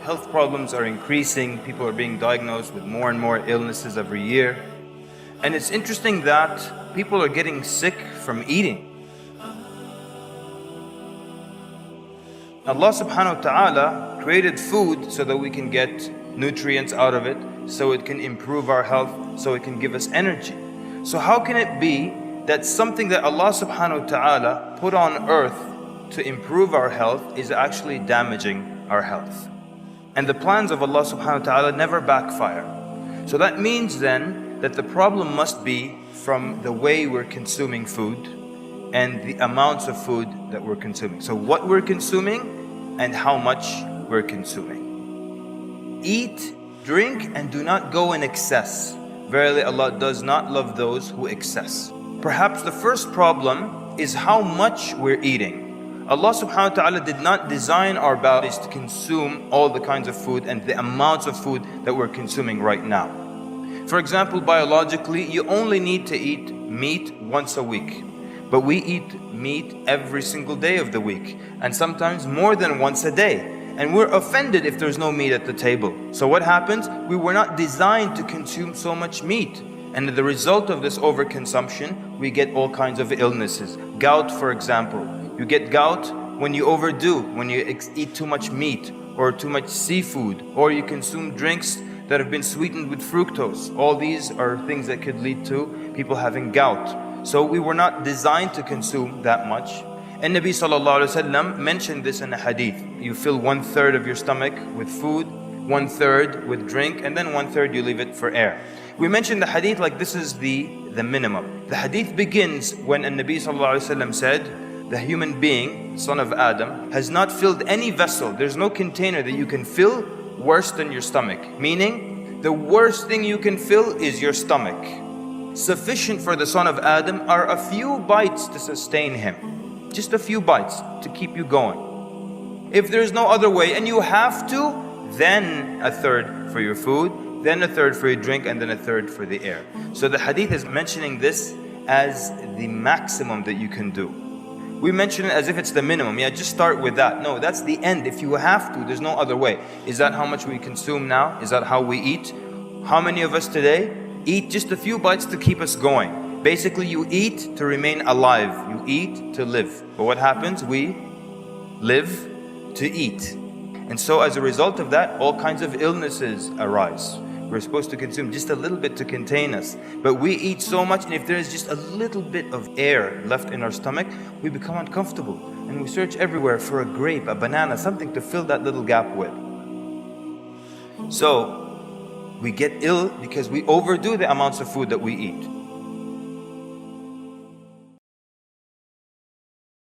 health problems are increasing. People are being diagnosed with more and more illnesses every year. And it's interesting that people are getting sick from eating. Allah subhanahu wa ta'ala created food so that we can get nutrients out of it, so it can improve our health, so it can give us energy. So how can it be that something that Allah subhanahu wa ta'ala put on earth to improve our health is actually damaging our health? And the plans of Allah subhanahu wa ta'ala never backfire. So that means then that the problem must be from the way we're consuming food and the amounts of food that we're consuming. So what we're consuming and how much we're consuming. Eat, drink, and do not go in excess. Verily Allah does not love those who excess. Perhaps the first problem is how much we're eating. Allah subhanahu wa ta'ala did not design our bodies to consume all the kinds of food and the amounts of food that we're consuming right now. For example, biologically, you only need to eat meat once a week. But we eat meat every single day of the week, and sometimes more than once a day. And we're offended if there's no meat at the table. So what happens? We were not designed to consume so much meat. And the result of this overconsumption, we get all kinds of illnesses. Gout, for example. You get gout when you overdo, when you eat too much meat or too much seafood, or you consume drinks that have been sweetened with fructose. All these are things that could lead to people having gout. So we were not designed to consume that much. And Nabi sallallahu alaihi wasallam mentioned this in a hadith. You fill 1/3 of your stomach with food, 1/3 with drink, and then 1/3 you leave it for air. We mentioned the hadith like this is the minimum. The hadith begins when Nabi sallallahu alaihi wasallam said, the human being, son of Adam, has not filled any vessel. There's no container that you can fill worse than your stomach. Meaning, the worst thing you can fill is your stomach. Sufficient for the son of Adam are a few bites to sustain him. Just a few bites to keep you going. If there's no other way and you have to, then 1/3 for your food, then 1/3 for your drink, and then 1/3 for the air. So the hadith is mentioning this as the maximum that you can do. We mention it as if it's the minimum. Yeah, just start with that. No, that's the end. If you have to, there's no other way. Is that how much we consume now? Is that how we eat? How many of us today eat just a few bites to keep us going? Basically, you eat to remain alive. You eat to live. But what happens? We live to eat. And so as a result of that, all kinds of illnesses arise. We're supposed to consume just a little bit to contain us. But we eat so much, and if there is just a little bit of air left in our stomach, we become uncomfortable. And we search everywhere for a grape, a banana, something to fill that little gap with. So we get ill because we overdo the amounts of food that we eat.